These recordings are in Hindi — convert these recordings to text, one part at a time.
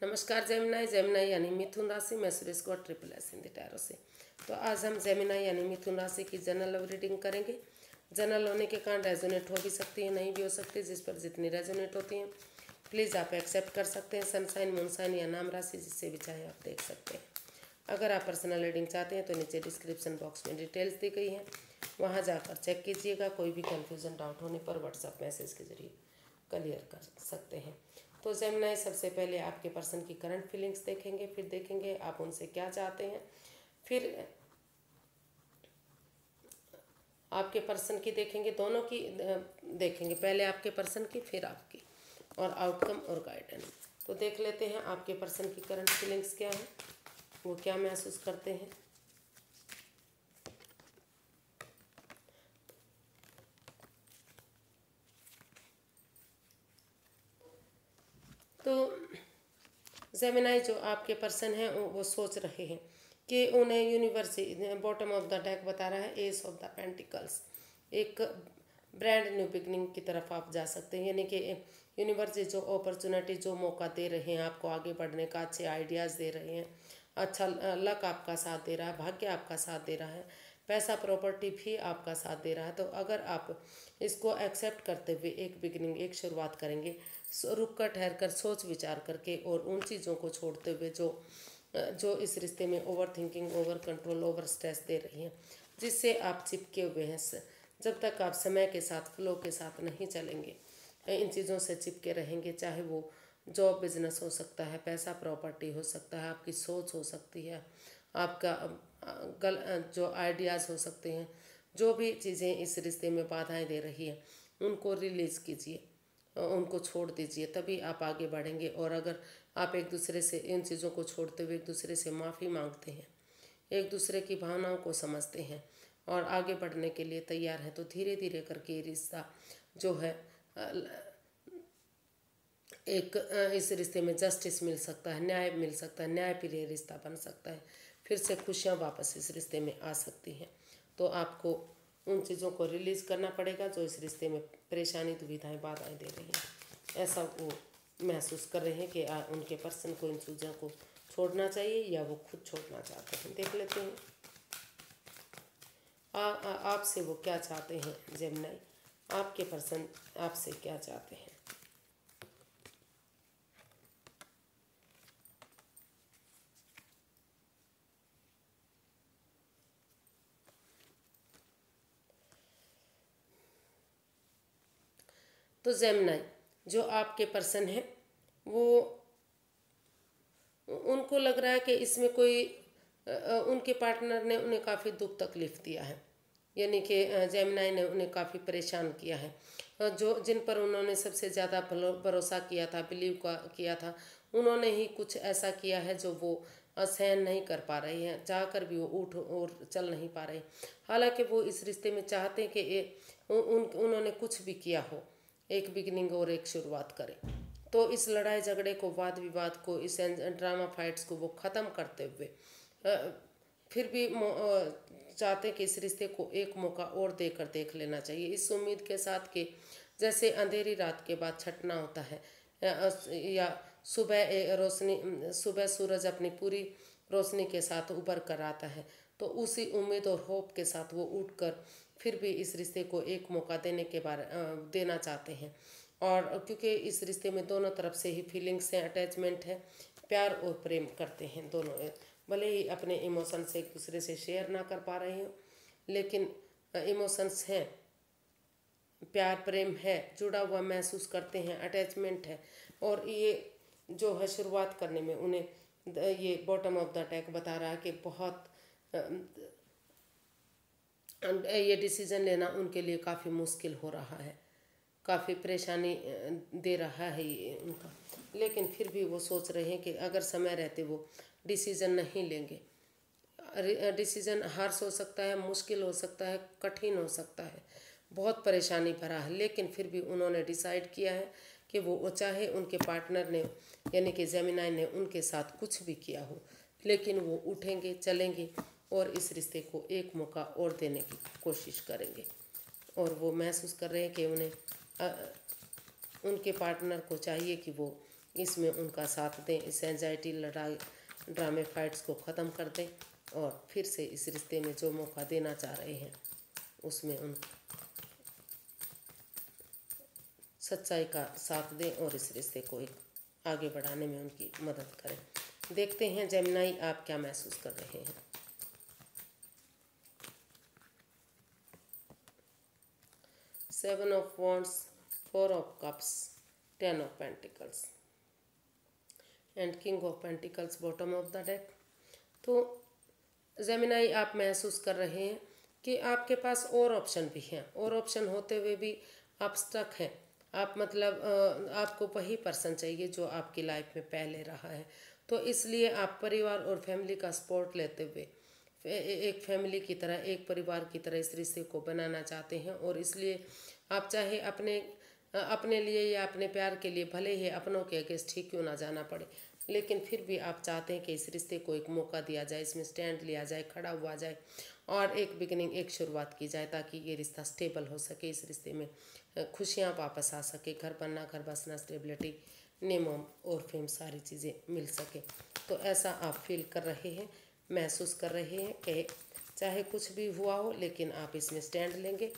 नमस्कार जेमिनाई। जेमिनाई यानी मिथुन राशि में Suresh Gaur triple S Hindi tarot से। तो आज हम जेमिनाई यानी मिथुन राशि की जनरल लव रीडिंग करेंगे। जनरल होने के कारण रेजोनेट हो भी सकती है, नहीं भी हो सकती, जिस पर जितनी रेजोनेट होती हैं प्लीज़ आप एक्सेप्ट कर सकते हैं। सनसाइन, मूनसाइन या नाम राशि जिससे भी चाहे आप देख सकते हैं। अगर आप पर्सनल रीडिंग चाहते हैं तो नीचे डिस्क्रिप्शन बॉक्स में डिटेल्स दी गई हैं, वहाँ जाकर चेक कीजिएगा। कोई भी कन्फ्यूज़न डाउट होने पर व्हाट्सएप मैसेज के जरिए क्लियर कर सकते हैं। तो जेमिनाई, सबसे पहले आपके पर्सन की करंट फीलिंग्स देखेंगे, फिर देखेंगे आप उनसे क्या चाहते हैं, फिर आपके पर्सन की देखेंगे, दोनों की देखेंगे, पहले आपके पर्सन की फिर आपकी, और आउटकम और गाइडेंस। तो देख लेते हैं आपके पर्सन की करंट फीलिंग्स क्या है, वो क्या महसूस करते हैं। तो जेमिनाई, जो आपके पर्सन हैं वो सोच रहे हैं कि उन्हें universe, bottom of the deck बता रहा है एस ऑफ द पेंटिकल्स, एक ब्रांड न्यू बिगनिंग की तरफ आप जा सकते हैं। यानी कि यूनिवर्स जो अपॉर्चुनिटी, जो मौका दे रहे हैं आपको आगे बढ़ने का, अच्छे आइडियाज़ दे रहे हैं, अच्छा लक आपका साथ दे रहा है, भाग्य आपका साथ दे रहा है, पैसा प्रॉपर्टी भी आपका साथ दे रहा है। तो अगर आप इसको एक्सेप्ट करते हुए एक बिगनिंग, एक शुरुआत करेंगे, रुक कर ठहर कर सोच विचार करके, और उन चीज़ों को छोड़ते हुए जो इस रिश्ते में over thinking, over control, over stress दे रही हैं, जिससे आप चिपके हुए हैं। जब तक आप समय के साथ, फ्लो के साथ नहीं चलेंगे, इन चीज़ों से चिपके रहेंगे, चाहे वो जॉब, बिजनेस हो सकता है, पैसा प्रॉपर्टी हो सकता है, आपकी सोच हो सकती है, आपका जो आइडियाज़ हो सकते हैं, जो भी चीज़ें इस रिश्ते में बाधाएं दे रही हैं उनको रिलीज़ कीजिए, उनको छोड़ दीजिए, तभी आप आगे बढ़ेंगे। और अगर आप एक दूसरे से इन चीज़ों को छोड़ते हुए एक दूसरे से माफ़ी मांगते हैं, एक दूसरे की भावनाओं को समझते हैं और आगे बढ़ने के लिए तैयार हैं, तो धीरे धीरे करके ये रिश्ता जो है एक इस रिश्ते में जस्टिस मिल सकता है, न्याय मिल सकता है, न्यायप्रिय रिश्ता बन सकता है, फिर से खुशियाँ वापस इस रिश्ते में आ सकती हैं। तो आपको उन चीज़ों को रिलीज़ करना पड़ेगा जो इस रिश्ते में परेशानी, दुविधाएं, बाधाएं दे रही हैं। ऐसा वो महसूस कर रहे हैं कि उनके पर्सन को इन चीज़ों को छोड़ना चाहिए या वो खुद छोड़ना चाहते हैं। देख लेते हैं आपसे वो क्या चाहते हैं। जेमिनाई, आपके पर्सन आपसे क्या चाहते हैं। तो जेमिनाई, जो आपके पर्सन हैं वो, उनको लग रहा है कि इसमें कोई उनके पार्टनर ने उन्हें काफ़ी दुख तकलीफ़ दिया है। यानी कि जेमिनाई ने उन्हें काफ़ी परेशान किया है। जो जिन पर उन्होंने सबसे ज़्यादा भरोसा किया था, बिलीव किया था, उन्होंने ही कुछ ऐसा किया है जो वो सहन नहीं कर पा रहे हैं, चाह कर भी वो उठ और चल नहीं पा रहे। हालांकि वो इस रिश्ते में चाहते हैं कि उन्होंने कुछ भी किया हो, एक बिगिनिंग और एक शुरुआत करें। तो इस लड़ाई झगड़े को, वाद विवाद को, इस ड्रामा फाइट्स को वो ख़त्म करते हुए फिर भी चाहते कि इस रिश्ते को एक मौका और देकर देख लेना चाहिए, इस उम्मीद के साथ कि जैसे अंधेरी रात के बाद छटना होता है, या सुबह रोशनी, सुबह सूरज अपनी पूरी रोशनी के साथ उभर कर आता है, तो उसी उम्मीद और होप के साथ वो उठकर फिर भी इस रिश्ते को एक मौका देना चाहते हैं। और क्योंकि इस रिश्ते में दोनों तरफ से ही फीलिंग्स हैं, अटैचमेंट है, प्यार और प्रेम करते हैं दोनों। भले ही अपने इमोशंस एक दूसरे से शेयर ना कर पा रहे हो, लेकिन इमोशंस हैं, प्यार प्रेम है, जुड़ा हुआ महसूस करते हैं, अटैचमेंट है। और ये जो है शुरुआत करने में उन्हें ये बॉटम ऑफ द डेक बता रहा है कि बहुत ये डिसीज़न लेना उनके लिए काफ़ी मुश्किल हो रहा है, काफ़ी परेशानी दे रहा है ये उनका। लेकिन फिर भी वो सोच रहे हैं कि अगर समय रहते वो डिसीज़न नहीं लेंगे। डिसीज़न हार्श हो सकता है, मुश्किल हो सकता है, कठिन हो सकता है, बहुत परेशानी भरा है, लेकिन फिर भी उन्होंने डिसाइड किया है कि वो चाहे उनके पार्टनर ने, यानी कि जेमिनाई ने उनके साथ कुछ भी किया हो, लेकिन वो उठेंगे, चलेंगे और इस रिश्ते को एक मौका और देने की कोशिश करेंगे। और वो महसूस कर रहे हैं कि उन्हें उनके पार्टनर को चाहिए कि वो इसमें उनका साथ दें, इस एंजाइटी, लड़ाई, ड्रामे, फाइट्स को ख़त्म कर दें और फिर से इस रिश्ते में जो मौका देना चाह रहे हैं उसमें उन सच्चाई का साथ दें और इस रिश्ते को एक आगे बढ़ाने में उनकी मदद करें। देखते हैं जेमिनी आप क्या महसूस कर रहे हैं। 7 of wands, 4 of cups, 10 of pentacles and king of pentacles bottom of the deck. तो जेमिनी आप महसूस कर रहे हैं कि आपके पास और ऑप्शन भी हैं, और ऑप्शन होते हुए भी आप स्टक हैं। आप मतलब आपको वही पर्सन चाहिए जो आपकी लाइफ में पहले रहा है। तो इसलिए आप परिवार और फैमिली का सपोर्ट लेते हुए एक फैमिली की तरह, एक परिवार की तरह इस रिश्ते को बनाना चाहते हैं। और इसलिए आप चाहे अपने लिए या अपने प्यार के लिए भले ही अपनों के अगेंस्ट ही क्यों ना जाना पड़े, लेकिन फिर भी आप चाहते हैं कि इस रिश्ते को एक मौका दिया जाए, इसमें स्टैंड लिया जाए, खड़ा हुआ जाए और एक बिगिनिंग, एक शुरुआत की जाए, ताकि ये रिश्ता स्टेबल हो सके, इस रिश्ते में खुशियाँ वापस आ सके, घर बनना, घर बसना, स्टेबिलिटी, नेम और फेम, सारी चीज़ें मिल सके। तो ऐसा आप फील कर रहे हैं, महसूस कर रहे हैं कि चाहे कुछ भी हुआ हो लेकिन आप इसमें स्टैंड लेंगे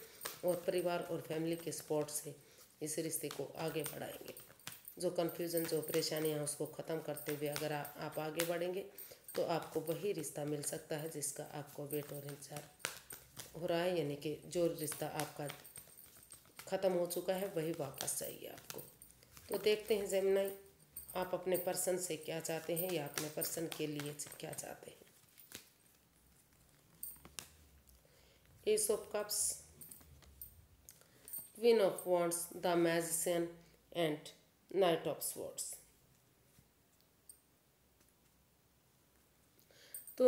और परिवार और फैमिली के सपोर्ट से इस रिश्ते को आगे बढ़ाएंगे। जो कन्फ्यूज़न, जो परेशानियाँ, उसको ख़त्म करते हुए अगर आप आगे बढ़ेंगे तो आपको वही रिश्ता मिल सकता है जिसका आपको वेट और इंतजार हो रहा है, यानी कि जो रिश्ता आपका ख़त्म हो चुका है वही वापस चाहिए आपको। तो देखते हैं जेमिनी आप अपने पर्सन से क्या चाहते हैं या अपने पर्सन के लिए क्या चाहते हैं। S of cups, queen of wands, the magician and night of swords. तो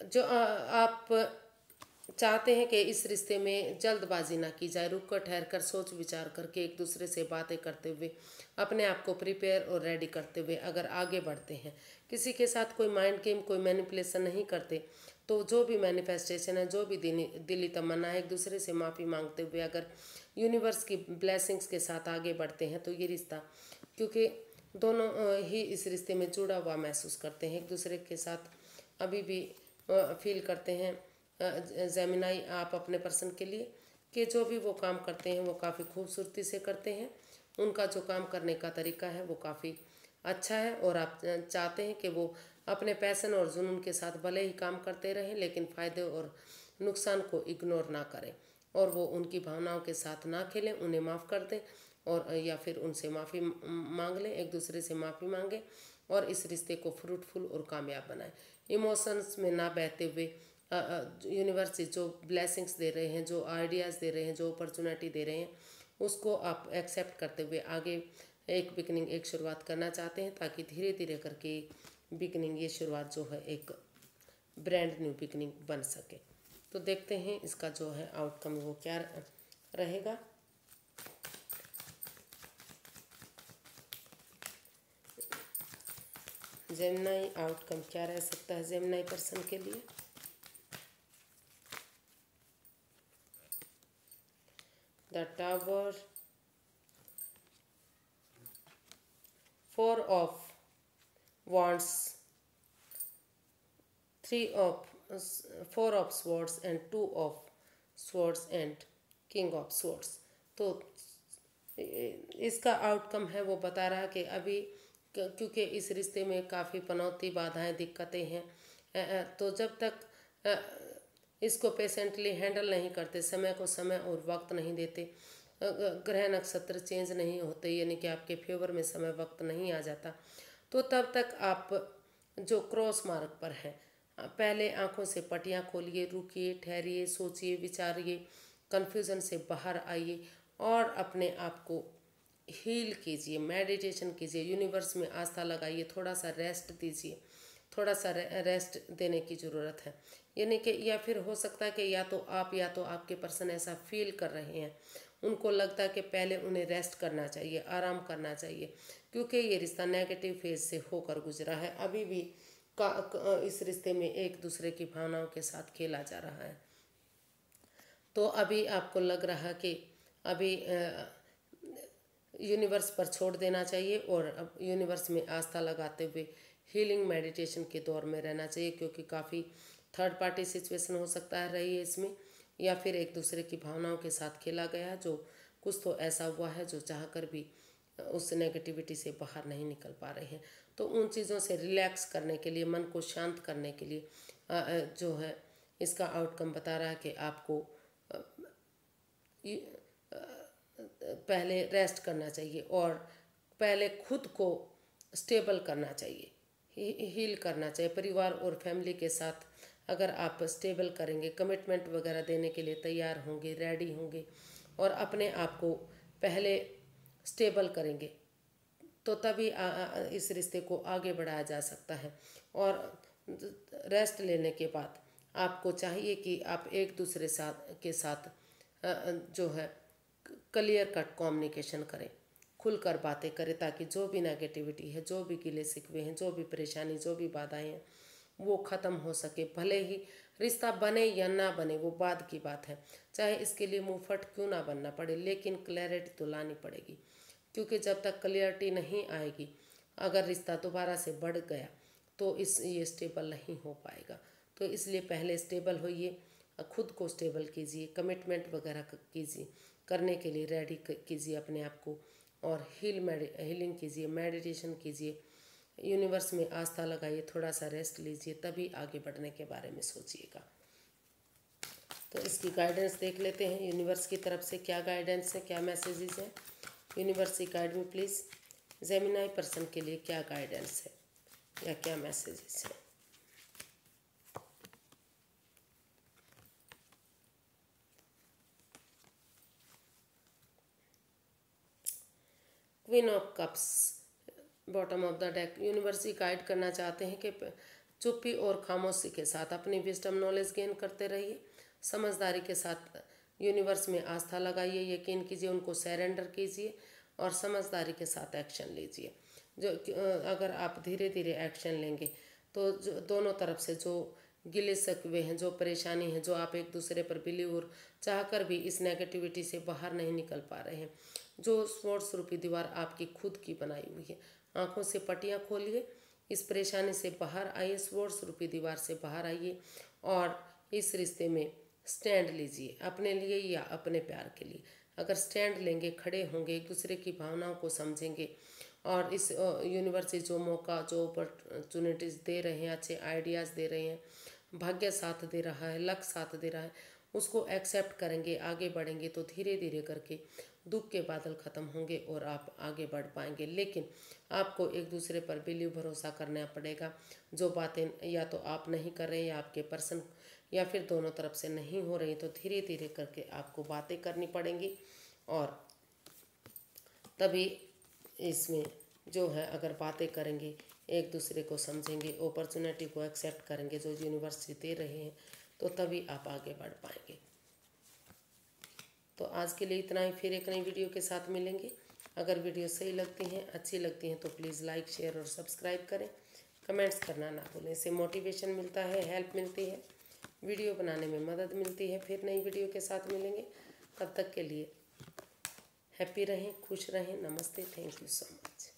जो आप चाहते हैं कि इस रिश्ते में जल्दबाजी ना की जाए, रुक कर ठहर कर सोच विचार करके एक दूसरे से बातें करते हुए अपने आप को प्रिपेयर और रेडी करते हुए अगर आगे बढ़ते हैं, किसी के साथ कोई माइंड गेम, कोई मैनिपुलेशन नहीं करते, तो जो भी मैनिफेस्टेशन है, जो भी दिली तमन्ना है, एक दूसरे से माफ़ी मांगते हुए अगर यूनिवर्स की ब्लेसिंग्स के साथ आगे बढ़ते हैं तो ये रिश्ता, क्योंकि दोनों ही इस रिश्ते में जुड़ा हुआ महसूस करते हैं, एक दूसरे के साथ अभी भी फील करते हैं जेमिनी आप अपने पर्सन के लिए कि जो भी वो काम करते हैं वो काफ़ी खूबसूरती से करते हैं, उनका जो काम करने का तरीका है वो काफ़ी अच्छा है और आप चाहते हैं कि वो अपने पैशन और जुनून के साथ भले ही काम करते रहें लेकिन फ़ायदे और नुकसान को इग्नोर ना करें और वो उनकी भावनाओं के साथ ना खेलें, उन्हें माफ़ कर दें और या फिर उनसे माफ़ी मांग लें, एक दूसरे से माफ़ी मांगें और इस रिश्ते को फ्रूटफुल और कामयाब बनाएं। इमोशंस में ना बहते हुए यूनिवर्स से जो ब्लेसिंग्स दे रहे हैं, जो आइडियाज़ दे रहे हैं, जो अपॉर्चुनिटी दे रहे हैं, उसको आप एक्सेप्ट करते हुए आगे एक बिगनिंग, एक शुरुआत करना चाहते हैं, ताकि धीरे धीरे करके बिगनिंग, ये शुरुआत जो है एक ब्रांड न्यू बिगनिंग बन सके। तो देखते हैं इसका जो है आउटकम वो क्या रहेगा। जेमिनी आउटकम क्या रह सकता है जेमिनी पर्सन के लिए। The tower, 4 of wands, 4 of swords and 2 of swords and king of swords। तो इसका आउटकम है वो बता रहा कि अभी क्योंकि इस रिश्ते में काफ़ी पनौती, बाधाएं, दिक्कतें हैं, तो जब तक इसको पेशेंटली हैंडल नहीं करते, समय को समय और वक्त नहीं देते, ग्रह नक्षत्र चेंज नहीं होते, यानी कि आपके फेवर में समय वक्त नहीं आ जाता, तो तब तक आप जो क्रॉस मार्ग पर हैं, पहले आंखों से पटियां खोलिए, रुकिए, ठहरिए, सोचिए, विचारिए, कन्फ्यूज़न से बाहर आइए और अपने आप को हील कीजिए, मेडिटेशन कीजिए, यूनिवर्स में आस्था लगाइए, थोड़ा सा रेस्ट दीजिए, थोड़ा सा रेस्ट देने की ज़रूरत है। यानी कि या फिर हो सकता है कि या तो आपके पर्सन ऐसा फील कर रहे हैं, उनको लगता है कि पहले उन्हें रेस्ट करना चाहिए, आराम करना चाहिए, क्योंकि ये रिश्ता नेगेटिव फेज से होकर गुजरा है। अभी भी इस रिश्ते में एक दूसरे की भावनाओं के साथ खेला जा रहा है। तो अभी आपको लग रहा कि अभी यूनिवर्स पर छोड़ देना चाहिए और अब यूनिवर्स में आस्था लगाते हुए हीलिंग मेडिटेशन के दौर में रहना चाहिए, क्योंकि काफ़ी थर्ड पार्टी सिचुएशन हो सकता है रही है इसमें, या फिर एक दूसरे की भावनाओं के साथ खेला गया, जो कुछ तो ऐसा हुआ है जो चाहकर भी उस नेगेटिविटी से बाहर नहीं निकल पा रहे हैं। तो उन चीज़ों से रिलैक्स करने के लिए, मन को शांत करने के लिए जो है इसका आउटकम बता रहा है कि आपको पहले रेस्ट करना चाहिए और पहले खुद को स्टेबल करना चाहिए, हील करना चाहिए। परिवार और फैमिली के साथ अगर आप स्टेबल करेंगे, कमिटमेंट वगैरह देने के लिए तैयार होंगे, रेडी होंगे और अपने आप को पहले स्टेबल करेंगे, तो तभी इस रिश्ते को आगे बढ़ाया जा सकता है। और रेस्ट लेने के बाद आपको चाहिए कि आप एक दूसरे के साथ जो है क्लियर कट कम्युनिकेशन करें, खुलकर बातें करें, ताकि जो भी नेगेटिविटी है, जो भी गिले शिकवे हैं, जो भी परेशानी, जो भी बाधाएं हैं, वो ख़त्म हो सके। भले ही रिश्ता बने या ना बने वो बाद की बात है, चाहे इसके लिए मुंहफट क्यों ना बनना पड़े, लेकिन क्लैरिटी तो लानी पड़ेगी। क्योंकि जब तक क्लियरिटी नहीं आएगी, अगर रिश्ता दोबारा से बढ़ गया तो ये स्टेबल नहीं हो पाएगा। तो इसलिए पहले स्टेबल होइए, खुद को स्टेबल कीजिए, कमिटमेंट वगैरह कीजिए, करने के लिए रेडी कीजिए अपने आप को, और हीलिंग कीजिए, मेडिटेशन कीजिए, यूनिवर्स में आस्था लगाइए, थोड़ा सा रेस्ट लीजिए, तभी आगे बढ़ने के बारे में सोचिएगा। तो इसकी गाइडेंस देख लेते हैं, यूनिवर्स की तरफ से क्या गाइडेंस है, क्या मैसेजेस हैं। यूनिवर्स गाइड में प्लीज़ जेमिनाई पर्सन के लिए क्या गाइडेंस है या क्या मैसेजेस है। Queen of cups bottom of the deck. Universe guide करना चाहते हैं कि चुप्पी और खामोशी के साथ अपनी विजडम नॉलेज गेन करते रहिए, समझदारी के साथ यूनिवर्स में आस्था लगाइए, यकीन कीजिए, उनको सरेंडर कीजिए और समझदारी के साथ एक्शन लीजिए। जो अगर आप धीरे धीरे एक्शन लेंगे तो जो दोनों तरफ से जो गिले शिकवे हैं, जो परेशानी है, जो आप एक दूसरे पर बिलीव और चाहकर भी इस नेगेटिविटी से बाहर नहीं निकल पा रहे हैं, जो स्वॉर्ड्स रूपी दीवार आपकी खुद की बनाई हुई है, आंखों से पट्टियां खोलिए, इस परेशानी से बाहर आइए, स्वॉर्ड्स रूपी दीवार से बाहर आइए और इस रिश्ते में स्टैंड लीजिए, अपने लिए या अपने प्यार के लिए। अगर स्टैंड लेंगे, खड़े होंगे, एक दूसरे की भावनाओं को समझेंगे और इस यूनिवर्स जो मौका, जो अपॉर्चुनिटीज़ दे रहे हैं, अच्छे आइडियाज़ दे रहे हैं, भाग्य साथ दे रहा है, लक साथ दे रहा है, उसको एक्सेप्ट करेंगे, आगे बढ़ेंगे, तो धीरे धीरे करके दुख के बादल ख़त्म होंगे और आप आगे बढ़ पाएंगे। लेकिन आपको एक दूसरे पर बिलीव, भरोसा करना पड़ेगा। जो बातें या तो आप नहीं कर रहे, या आपके पर्सन या फिर दोनों तरफ से नहीं हो रही, तो धीरे धीरे करके आपको बातें करनी पड़ेंगी और तभी इसमें जो है, अगर बातें करेंगे, एक दूसरे को समझेंगे, अपॉर्चुनिटी को एक्सेप्ट करेंगे जो यूनिवर्स दे रहे हैं, तो तभी आप आगे बढ़ पाएंगे। तो आज के लिए इतना ही, फिर एक नई वीडियो के साथ मिलेंगे। अगर वीडियो सही लगती हैं, अच्छी लगती हैं, तो प्लीज़ लाइक, शेयर और सब्सक्राइब करें, कमेंट्स करना ना भूलें। इससे मोटिवेशन मिलता है, हेल्प मिलती है, वीडियो बनाने में मदद मिलती है। फिर नई वीडियो के साथ मिलेंगे, तब तक के लिए हैप्पी रहें, खुश रहें। नमस्ते, थैंक यू सो मच।